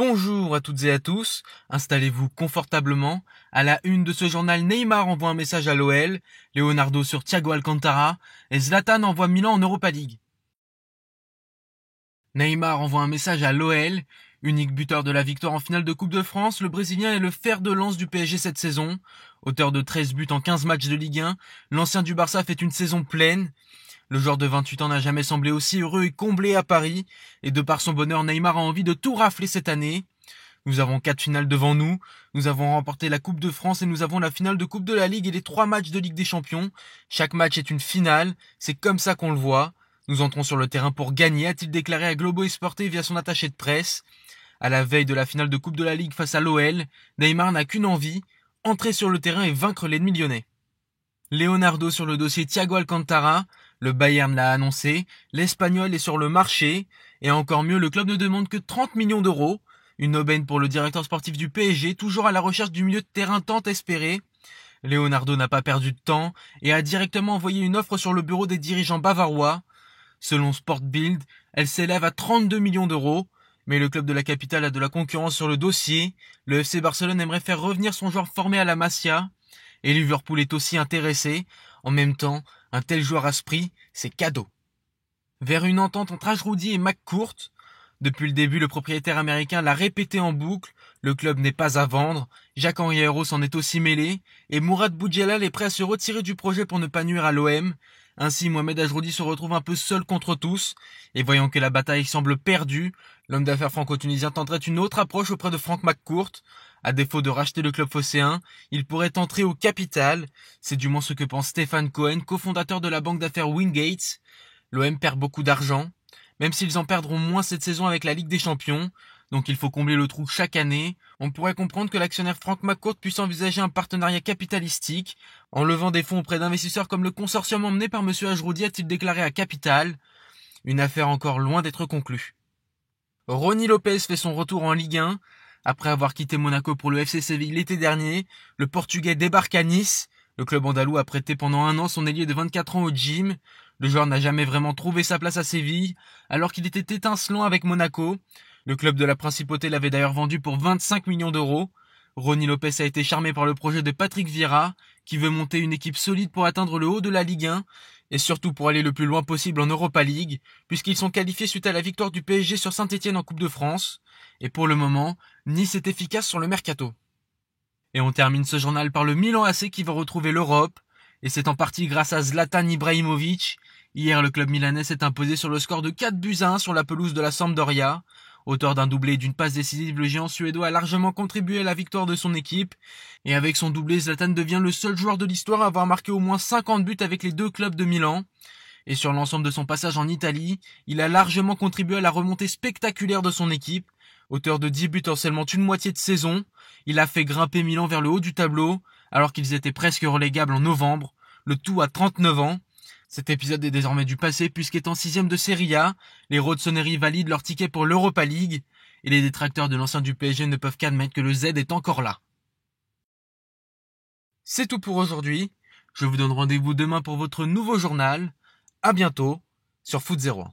Bonjour à toutes et à tous, installez-vous confortablement. À la une de ce journal, Neymar envoie un message à l'OL, Leonardo sur Thiago Alcantara et Zlatan envoie Milan en Europa League. Neymar envoie un message à l'OL, unique buteur de la victoire en finale de Coupe de France, le Brésilien est le fer de lance du PSG cette saison. Auteur de 13 buts en 15 matchs de Ligue 1, l'ancien du Barça fait une saison pleine. Le joueur de 28 ans n'a jamais semblé aussi heureux et comblé à Paris, et de par son bonheur, Neymar a envie de tout rafler cette année. Nous avons 4 finales devant nous, nous avons remporté la Coupe de France et nous avons la finale de Coupe de la Ligue et les 3 matchs de Ligue des Champions. Chaque match est une finale, c'est comme ça qu'on le voit. Nous entrons sur le terrain pour gagner, a-t-il déclaré à Globo Esporte via son attaché de presse. À la veille de la finale de Coupe de la Ligue face à l'OL, Neymar n'a qu'une envie, entrer sur le terrain et vaincre l'ennemi lyonnais. Leonardo sur le dossier Thiago Alcantara, le Bayern l'a annoncé, l'Espagnol est sur le marché, et encore mieux, le club ne demande que 30 millions d'euros, une aubaine pour le directeur sportif du PSG, toujours à la recherche du milieu de terrain tant espéré. Leonardo n'a pas perdu de temps et a directement envoyé une offre sur le bureau des dirigeants bavarois. Selon Sport Bild, elle s'élève à 32 millions d'euros, mais le club de la capitale a de la concurrence sur le dossier. Le FC Barcelone aimerait faire revenir son joueur formé à la Masia, et Liverpool est aussi intéressé. En même temps, un tel joueur à ce prix, c'est cadeau. Vers une entente entre Ajroudi et McCourt. Depuis le début, le propriétaire américain l'a répété en boucle, le club n'est pas à vendre, Jacques-Henri Hérault s'en est aussi mêlé, et Mourad Boudjelal est prêt à se retirer du projet pour ne pas nuire à l'OM. Ainsi, Mohamed Ajroudi se retrouve un peu seul contre tous, et voyant que la bataille semble perdue, l'homme d'affaires franco-tunisien tenterait une autre approche auprès de Frank McCourt. À défaut de racheter le club phocéen, il pourrait entrer au capital, c'est du moins ce que pense Stéphane Cohen, cofondateur de la banque d'affaires Wingate. L'OM perd beaucoup d'argent, même s'ils en perdront moins cette saison avec la Ligue des Champions, donc il faut combler le trou chaque année. On pourrait comprendre que l'actionnaire Frank McCourt puisse envisager un partenariat capitalistique, en levant des fonds auprès d'investisseurs comme le consortium emmené par M. Ajroudi, a-t-il déclaré à Capital. Une affaire encore loin d'être conclue. Rony Lopez fait son retour en Ligue 1. Après avoir quitté Monaco pour le FC Séville l'été dernier, le Portugais débarque à Nice. Le club andalou a prêté pendant 1 an son ailier de 24 ans au gym. Le joueur n'a jamais vraiment trouvé sa place à Séville, alors qu'il était étincelant avec Monaco. Le club de la Principauté l'avait d'ailleurs vendu pour 25 millions d'euros. Rony Lopez a été charmé par le projet de Patrick Vieira, qui veut monter une équipe solide pour atteindre le haut de la Ligue 1, et surtout pour aller le plus loin possible en Europa League, puisqu'ils sont qualifiés suite à la victoire du PSG sur Saint-Etienne en Coupe de France. Et pour le moment, Nice est efficace sur le mercato. Et on termine ce journal par le Milan AC qui va retrouver l'Europe, et c'est en partie grâce à Zlatan Ibrahimovic. Hier, le club milanais s'est imposé sur le score de 4-1 sur la pelouse de la Sampdoria. Auteur d'un doublé et d'une passe décisive, le géant suédois a largement contribué à la victoire de son équipe. Et avec son doublé, Zlatan devient le seul joueur de l'histoire à avoir marqué au moins 50 buts avec les 2 clubs de Milan. Et sur l'ensemble de son passage en Italie, il a largement contribué à la remontée spectaculaire de son équipe. Auteur de 10 buts en seulement une moitié de saison, il a fait grimper Milan vers le haut du tableau, alors qu'ils étaient presque relégables en novembre, le tout à 39 ans. Cet épisode est désormais du passé puisqu'étant 6e de Serie A, les Rossoneri valident leur ticket pour l'Europa League, et les détracteurs de l'ancien du PSG ne peuvent qu'admettre que le Z est encore là. C'est tout pour aujourd'hui, je vous donne rendez-vous demain pour votre nouveau journal. À bientôt sur Foot 01.